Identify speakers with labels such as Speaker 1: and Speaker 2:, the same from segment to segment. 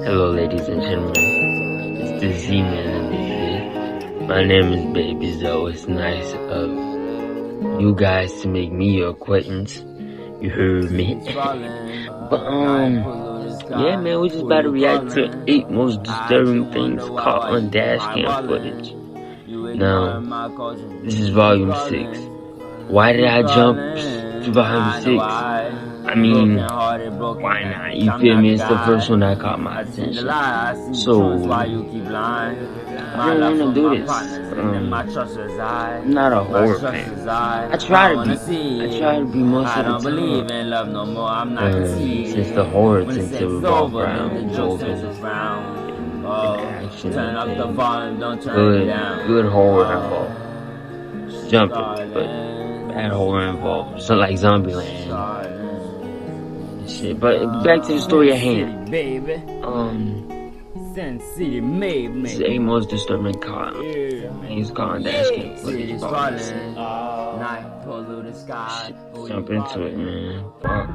Speaker 1: Hello, ladies and gentlemen. It's the Z-Man in the Z. My name is Baby Zoe. It's nice of you guys to make me your acquaintance. You heard me. Yeah, man, we just about to react to 8 most disturbing things caught on dashcam footage. Now, this is volume 6. Why did I jump to volume 6? I mean, why not? You feel me? It's the first one that caught my attention. So, I don't want to do this. I'm not a horror fan. I try to be most of the time. Since the horror tends to revolve around moving and action and good horror involved. Jumping, but bad horror involved. Something like Zombieland. Shit. But back to the story at hand. This is the most disturbing caught. He's caught on dashcam footage. Jump into it, man. Fuck.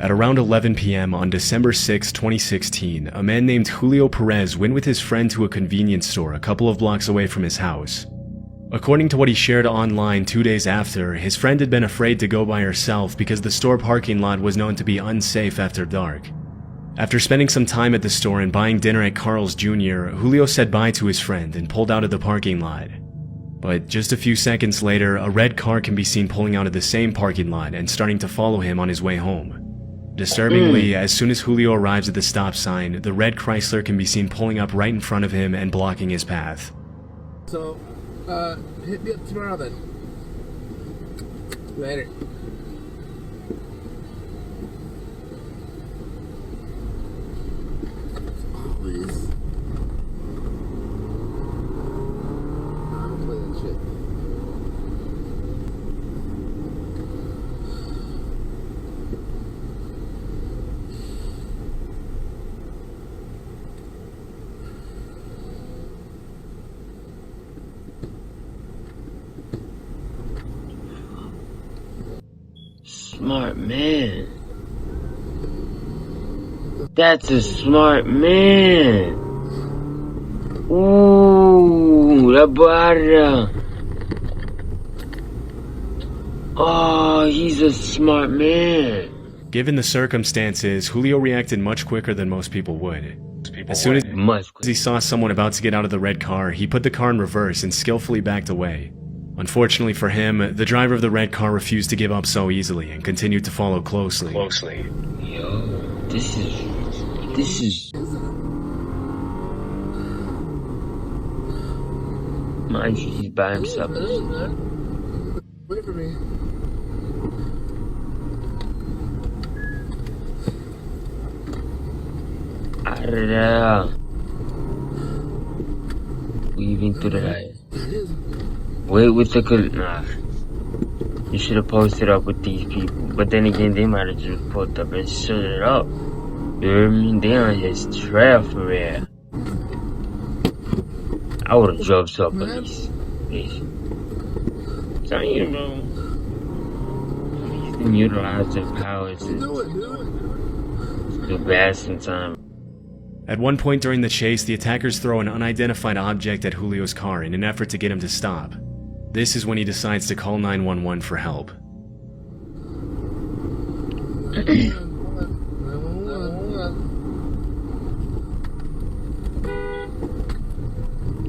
Speaker 2: At around 11 p.m. on December 6, 2016, a man named Julio Perez went with his friend to a convenience store a couple of blocks away from his house. According to what he shared online 2 days after, his friend had been afraid to go by herself because the store parking lot was known to be unsafe after dark. After spending some time at the store and buying dinner at Carl's Jr., Julio said bye to his friend and pulled out of the parking lot. But just a few seconds later, a red car can be seen pulling out of the same parking lot and starting to follow him on his way home. Disturbingly, as soon as Julio arrives at the stop sign, the red Chrysler can be seen pulling up right in front of him and blocking his path.
Speaker 3: So, hit me up tomorrow then. Later. Please. I don't play that shit.
Speaker 1: Smart man. That's a smart man. Ooh, la barra. Oh, he's a smart man.
Speaker 2: Given the circumstances, Julio reacted much quicker than most people would. As soon as he saw someone about to get out of the red car, he put the car in reverse and skillfully backed away. Unfortunately for him, the driver of the red car refused to give up so easily and continued to follow closely.
Speaker 1: Yo, this is... Mind you, he's by himself.
Speaker 3: Wait for me.
Speaker 1: Arra. Weaving through the light. Wait with the good. Nah. You should have posted up with these people. But then again, they might have just pulled up and shut it up. You hear me? They on his trail for real. I would have drove to a police station. So, you know. They utilize their powers to do bad sometimes.
Speaker 2: At one point during the chase, the attackers throw an unidentified object at Julio's car in an effort to get him to stop. This is when he decides to call 911 for help.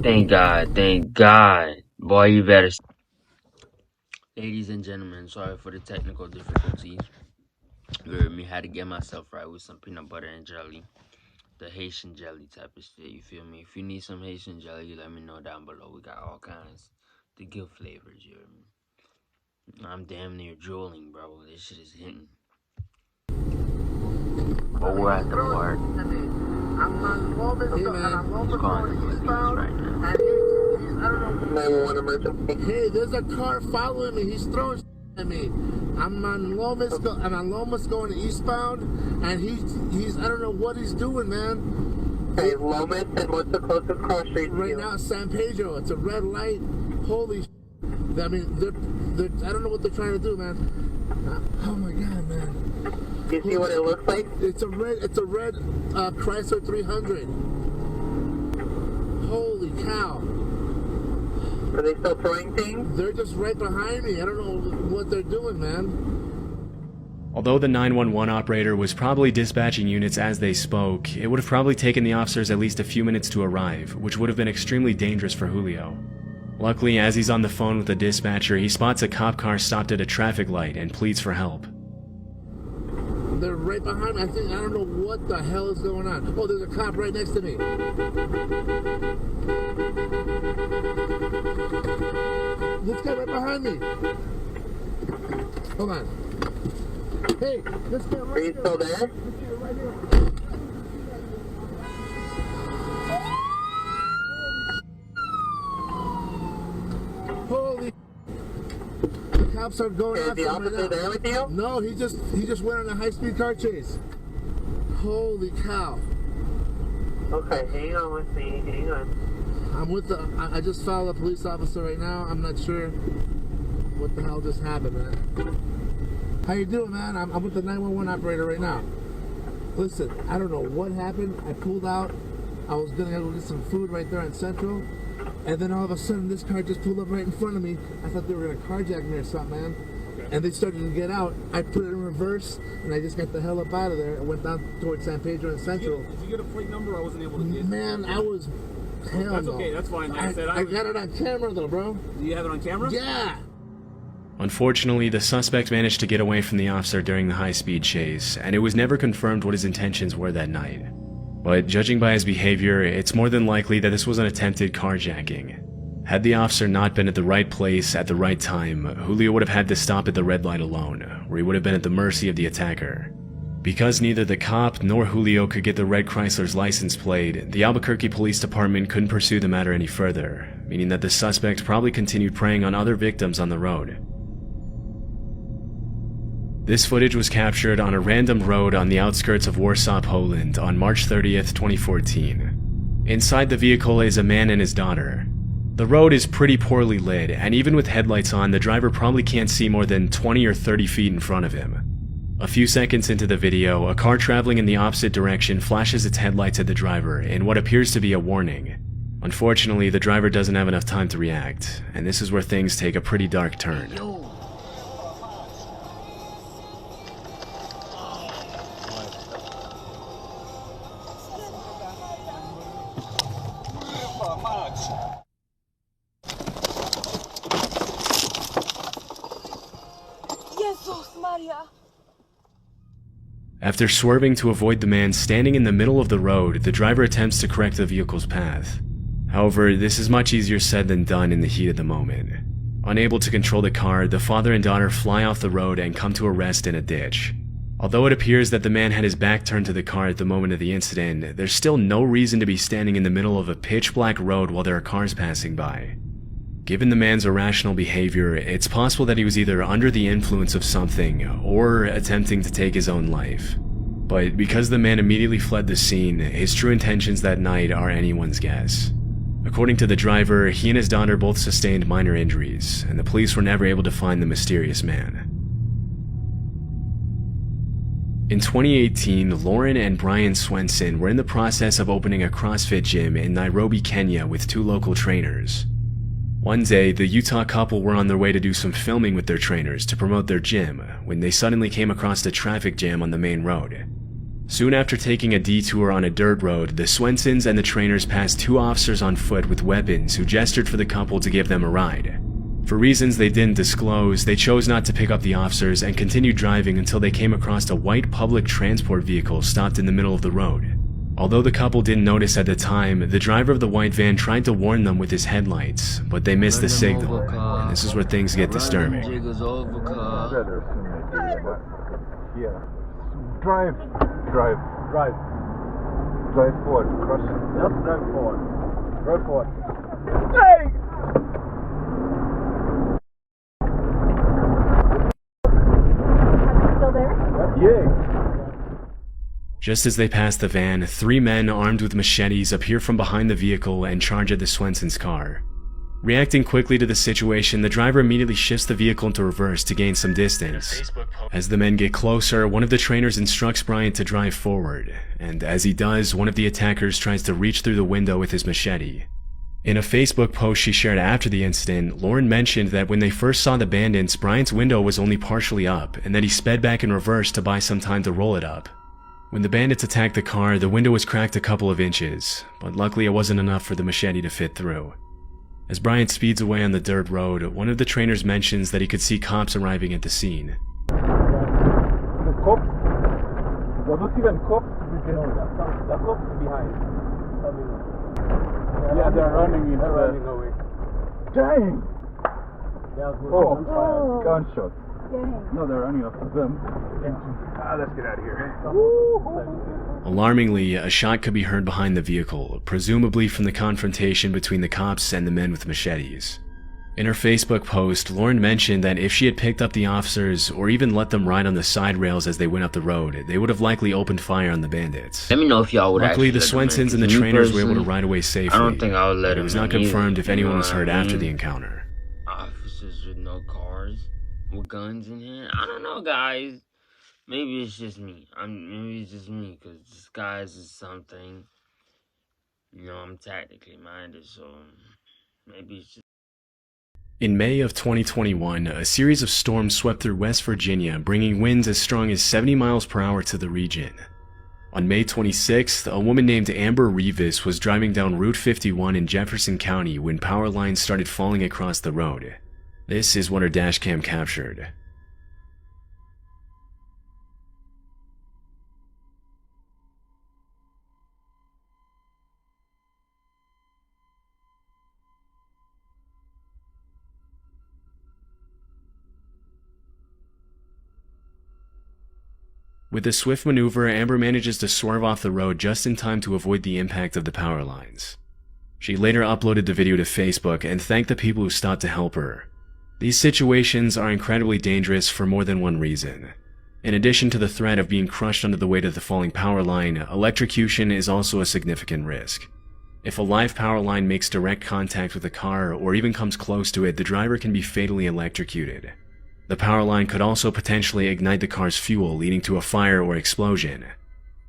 Speaker 1: Thank God. Boy, you better. Ladies and gentlemen, sorry for the technical difficulties. You heard me, had to get myself right with some peanut butter and jelly. The Haitian jelly type of shit, you feel me? If you need some Haitian jelly, let me know down below. We got all kinds. The good flavors, you hear me? I'm damn near drooling, bro. This shit is hitting. But we're at the park. He's calling the police right now.
Speaker 3: Hey, there's a car following me. He's throwing at me. I'm on Lomas going eastbound, and he's I don't know what he's doing, man.
Speaker 4: Okay, Lomas, and what's the closest cross street to
Speaker 3: Right
Speaker 4: you?
Speaker 3: now, San Pedro. It's a red light. Holy I mean, I don't know what they're trying to do, man. Oh my God, man.
Speaker 4: Do you see what it looks like?
Speaker 3: It's a red Chrysler 300. Holy cow.
Speaker 4: Are they still throwing things?
Speaker 3: They're just right behind me. I don't know what they're doing, man.
Speaker 2: Although the 911 operator was probably dispatching units as they spoke, it would have probably taken the officers at least a few minutes to arrive, which would have been extremely dangerous for Julio. Luckily, as he's on the phone with the dispatcher, he spots a cop car stopped at a traffic light and pleads for help.
Speaker 3: They're right behind me. I don't know what the hell is going on. Oh, there's a cop right next to me. This guy right behind me. Hold on. Hey, this guy right
Speaker 4: Are you still there?
Speaker 3: This guy right here. Holy. The cops are going
Speaker 4: Is
Speaker 3: after
Speaker 4: the
Speaker 3: him right
Speaker 4: officer
Speaker 3: now.
Speaker 4: there with you?
Speaker 3: No, he just went on a high-speed car chase. Holy cow.
Speaker 4: Okay, hang on with me, hang on.
Speaker 3: I'm with I just followed a police officer right now. I'm not sure what the hell just happened, man. How you doing, man? I'm with the 911 operator right now. Listen, I don't know what happened. I pulled out. I was gonna go get some food right there on Central. And then all of a sudden, this car just pulled up right in front of me. I thought they were gonna carjack me or something, man. Okay. And they started to get out. I put it in reverse, and I just got the hell up out of there. I went down towards San Pedro and Central.
Speaker 5: Did you get a plate number? I wasn't able to get it.
Speaker 3: Man, I was... Hell
Speaker 5: That's
Speaker 3: no.
Speaker 5: okay, that's fine. Like I said,
Speaker 3: I got it on camera, though, bro.
Speaker 5: Do you have it on camera?
Speaker 3: Yeah!
Speaker 2: Unfortunately, the suspect managed to get away from the officer during the high-speed chase, and it was never confirmed what his intentions were that night. But judging by his behavior, it's more than likely that this was an attempted carjacking. Had the officer not been at the right place at the right time, Julio would have had to stop at the red light alone, where he would have been at the mercy of the attacker. Because neither the cop nor Julio could get the red Chrysler's license plate, the Albuquerque Police Department couldn't pursue the matter any further, meaning that the suspect probably continued preying on other victims on the road. This footage was captured on a random road on the outskirts of Warsaw, Poland on March 30th, 2014. Inside the vehicle is a man and his daughter. The road is pretty poorly lit, and even with headlights on, the driver probably can't see more than 20 or 30 feet in front of him. A few seconds into the video, a car traveling in the opposite direction flashes its headlights at the driver in what appears to be a warning. Unfortunately, the driver doesn't have enough time to react, and this is where things take a pretty dark turn. After swerving to avoid the man standing in the middle of the road, the driver attempts to correct the vehicle's path. However, this is much easier said than done in the heat of the moment. Unable to control the car, the father and daughter fly off the road and come to a rest in a ditch. Although it appears that the man had his back turned to the car at the moment of the incident, there's still no reason to be standing in the middle of a pitch-black road while there are cars passing by. Given the man's irrational behavior, it's possible that he was either under the influence of something or attempting to take his own life. But because the man immediately fled the scene, his true intentions that night are anyone's guess. According to the driver, he and his daughter both sustained minor injuries, and the police were never able to find the mysterious man. In 2018, Lauren and Brian Swenson were in the process of opening a CrossFit gym in Nairobi, Kenya with two local trainers. One day, the Utah couple were on their way to do some filming with their trainers to promote their gym when they suddenly came across a traffic jam on the main road. Soon after taking a detour on a dirt road, the Swensons and the trainers passed two officers on foot with weapons who gestured for the couple to give them a ride. For reasons they didn't disclose, they chose not to pick up the officers and continued driving until they came across a white public transport vehicle stopped in the middle of the road. Although the couple didn't notice at the time, the driver of the white van tried to warn them with his headlights, but they missed the signal, and this is where things get disturbing.
Speaker 6: Drive forward. Cross. Just drive forward. Drive forward. Hey!
Speaker 2: Just as they pass the van, 3 men armed with machetes appear from behind the vehicle and charge at the Swenson's car. Reacting quickly to the situation, the driver immediately shifts the vehicle into reverse to gain some distance. As the men get closer, one of the trainers instructs Bryant to drive forward, and as he does, one of the attackers tries to reach through the window with his machete. In a Facebook post she shared after the incident, Lauren mentioned that when they first saw the bandits, Bryant's window was only partially up, and that he sped back in reverse to buy some time to roll it up. When the bandits attacked the car, the window was cracked a couple of inches, but luckily it wasn't enough for the machete to fit through. As Bryant speeds away on the dirt road, one of the trainers mentions that he could see cops arriving at the scene.
Speaker 6: The cops? There are not even cops. The cops behind. Yeah, they're running away. Dang! Oh, gunshots. No, they're running after them. Let's get out of here.
Speaker 2: Alarmingly, a shot could be heard behind the vehicle, presumably from the confrontation between the cops and the men with machetes. In her Facebook post, Lauren mentioned that if she had picked up the officers or even let them ride on the side rails as they went up the road, they would have likely opened fire on the bandits.
Speaker 1: Let me know if y'all would.
Speaker 2: Luckily, the Swensons and the trainers were able to ride away safely.
Speaker 1: I don't think I would let him.
Speaker 2: It was not confirmed if anyone was hurt after the encounter.
Speaker 1: Officers with no cars, with guns in hand. I don't know, guys. Maybe it's just me. Maybe it's just me, because disguise is something. You know, I'm tactically minded, so maybe it's just.
Speaker 2: In May of 2021, a series of storms swept through West Virginia, bringing winds as strong as 70 miles per hour to the region. On May 26th, a woman named Amber Rivas was driving down Route 51 in Jefferson County when power lines started falling across the road. This is what her dashcam captured. With a swift maneuver, Amber manages to swerve off the road just in time to avoid the impact of the power lines. She later uploaded the video to Facebook and thanked the people who stopped to help her. These situations are incredibly dangerous for more than one reason. In addition to the threat of being crushed under the weight of the falling power line, electrocution is also a significant risk. If a live power line makes direct contact with a car or even comes close to it, the driver can be fatally electrocuted. The power line could also potentially ignite the car's fuel, leading to a fire or explosion.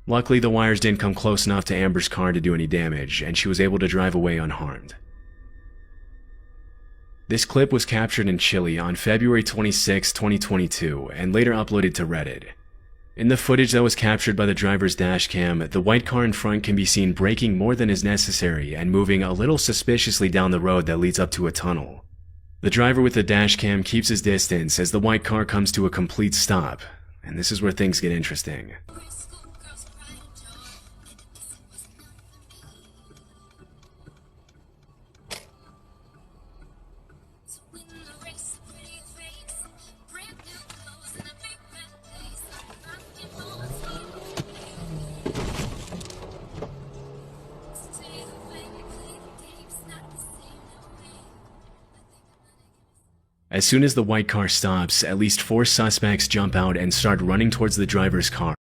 Speaker 2: Luckily, the wires didn't come close enough to Amber's car to do any damage, and she was able to drive away unharmed. This clip was captured in Chile on February 26, 2022, and later uploaded to Reddit. In the footage that was captured by the driver's dashcam, the white car in front can be seen braking more than is necessary and moving a little suspiciously down the road that leads up to a tunnel. The driver with the dashcam keeps his distance as the white car comes to a complete stop, and this is where things get interesting. As soon as the white car stops, at least 4 suspects jump out and start running towards the driver's car.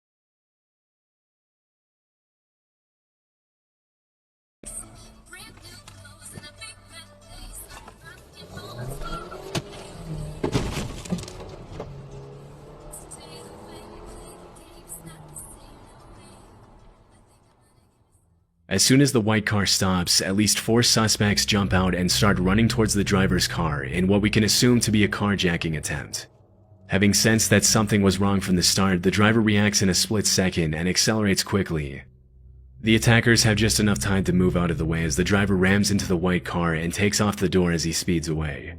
Speaker 2: As soon as the white car stops, at least 4 suspects jump out and start running towards the driver's car in what we can assume to be a carjacking attempt. Having sensed that something was wrong from the start, the driver reacts in a split second and accelerates quickly. The attackers have just enough time to move out of the way as the driver rams into the white car and takes off the door as he speeds away.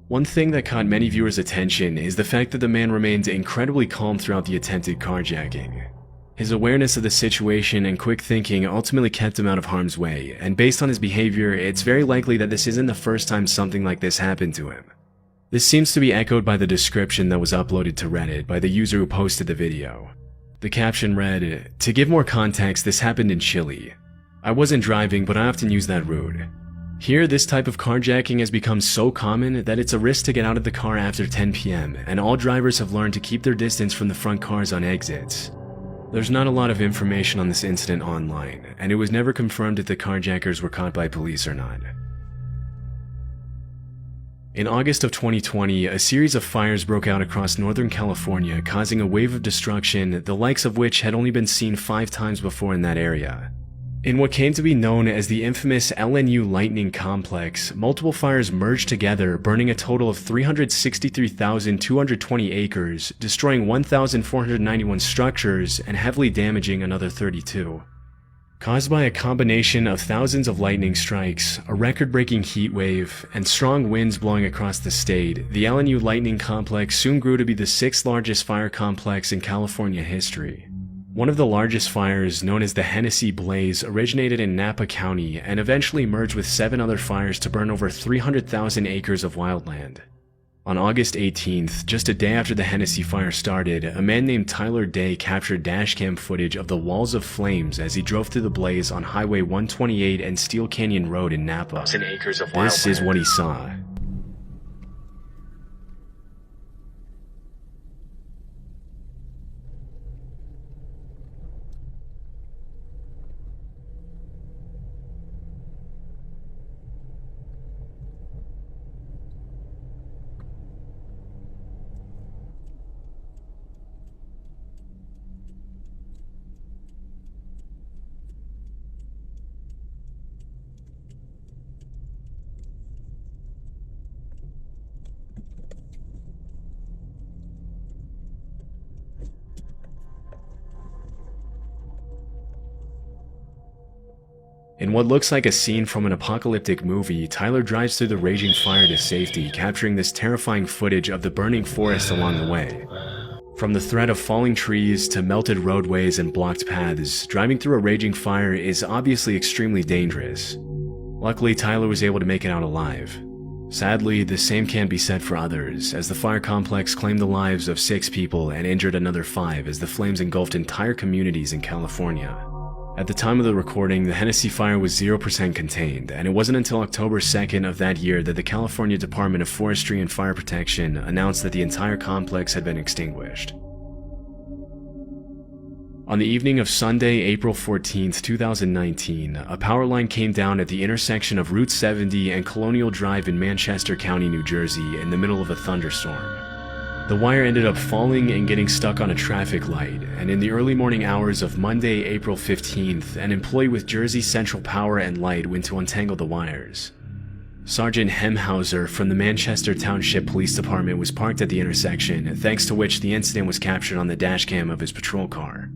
Speaker 2: One thing that caught many viewers' attention is the fact that the man remained incredibly calm throughout the attempted carjacking. His awareness of the situation and quick thinking ultimately kept him out of harm's way, and based on his behavior, it's very likely that this isn't the first time something like this happened to him. This seems to be echoed by the description that was uploaded to Reddit by the user who posted the video. The caption read, "To give more context, this happened in Chile. I wasn't driving, but I often use that route. Here, this type of carjacking has become so common that it's a risk to get out of the car after 10 p.m., and all drivers have learned to keep their distance from the front cars on exits. There's not a lot of information on this incident online, and it was never confirmed if the carjackers were caught by police or not. In August of 2020, a series of fires broke out across Northern California, causing a wave of destruction, the likes of which had only been seen 5 times before in that area. In what came to be known as the infamous LNU Lightning Complex, multiple fires merged together, burning a total of 363,220 acres, destroying 1,491 structures, and heavily damaging another 32. Caused by a combination of thousands of lightning strikes, a record-breaking heat wave, and strong winds blowing across the state, the LNU Lightning Complex soon grew to be the 6th largest fire complex in California history. One of the largest fires, known as the Hennessy Blaze, originated in Napa County and eventually merged with 7 other fires to burn over 300,000 acres of wildland. On August 18th, just a day after the Hennessy fire started, a man named Tyler Day captured dashcam footage of the walls of flames as he drove through the blaze on Highway 128 and Steel Canyon Road in Napa. This is what he saw. In what looks like a scene from an apocalyptic movie, Tyler drives through the raging fire to safety, capturing this terrifying footage of the burning forest along the way. From the threat of falling trees to melted roadways and blocked paths, driving through a raging fire is obviously extremely dangerous. Luckily, Tyler was able to make it out alive. Sadly, the same can't be said for others, as the fire complex claimed the lives of 6 people and injured another 5 as the flames engulfed entire communities in California. At the time of the recording, the Hennessy fire was 0% contained, and it wasn't until October 2nd of that year that the California Department of Forestry and Fire Protection announced that the entire complex had been extinguished. On the evening of Sunday, April 14, 2019, a power line came down at the intersection of Route 70 and Colonial Drive in Manchester County, New Jersey, in the middle of a thunderstorm. The wire ended up falling and getting stuck on a traffic light, and in the early morning hours of Monday, April 15th, an employee with Jersey Central Power and Light went to untangle the wires. Sergeant Hemhauser from the Manchester Township Police Department was parked at the intersection, thanks to which the incident was captured on the dashcam of his patrol car.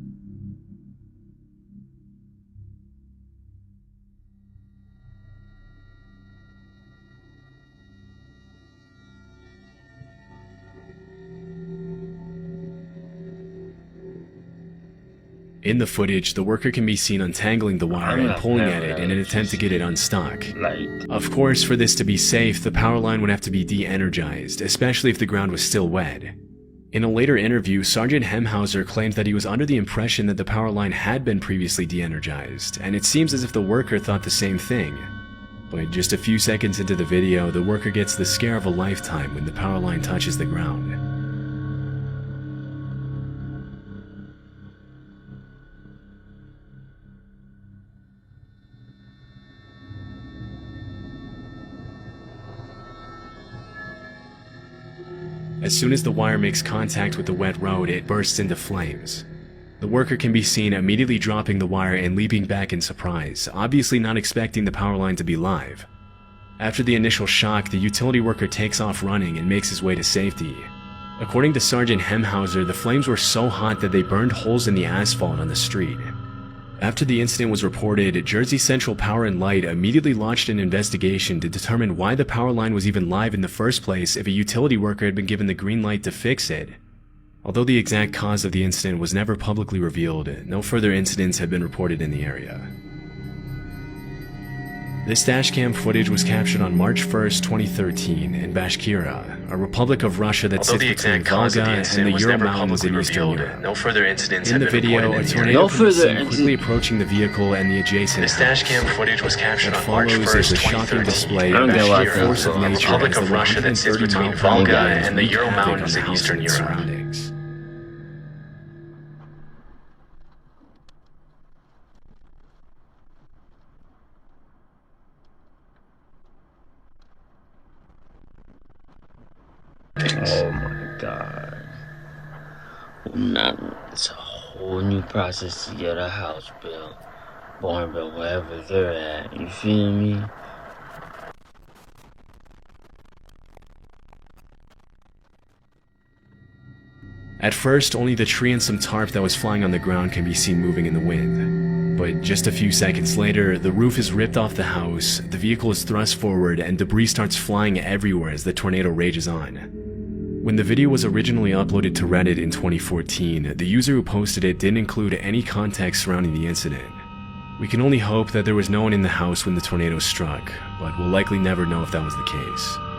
Speaker 2: In the footage, the worker can be seen untangling the wire and pulling at it in an attempt to get it unstuck. Of course, for this to be safe, the power line would have to be de-energized, especially if the ground was still wet. In a later interview, Sergeant Hemhauser claimed that he was under the impression that the power line had been previously de-energized, and it seems as if the worker thought the same thing. But just a few seconds into the video, the worker gets the scare of a lifetime when the power line touches the ground. As soon as the wire makes contact with the wet road, it bursts into flames. The worker can be seen immediately dropping the wire and leaping back in surprise, obviously not expecting the power line to be live. After the initial shock, the utility worker takes off running and makes his way to safety. According to Sergeant Hemhauser, the flames were so hot that they burned holes in the asphalt on the street. After the incident was reported, Jersey Central Power and Light immediately launched an investigation to determine why the power line was even live in the first place if a utility worker had been given the green light to fix it. Although the exact cause of the incident was never publicly revealed, no further incidents have been reported in the area. This dashcam footage was captured on March 1st, 2013 in Bashkira, a republic of Russia that sits between Volga and the Ural Mountains in Eastern Europe.
Speaker 7: No further incidents
Speaker 2: in the video, a tornado can be seen quickly approaching the vehicle and the adjacent
Speaker 7: This dashcam footage was captured on March 1st, 2013
Speaker 2: display
Speaker 7: in
Speaker 2: Bashkira,
Speaker 7: force of nature, a republic of Russia that sits between Volga and the Ural Mountains in Eastern Europe.
Speaker 1: Oh my god. Now, it's a whole new process to get a house built, barn built, wherever they're at. You feel me?
Speaker 2: At first, only the tree and some tarp that was flying on the ground can be seen moving in the wind. But just a few seconds later, the roof is ripped off the house, the vehicle is thrust forward, and debris starts flying everywhere as the tornado rages on. When the video was originally uploaded to Reddit in 2014, the user who posted it didn't include any context surrounding the incident. We can only hope that there was no one in the house when the tornado struck, but we'll likely never know if that was the case.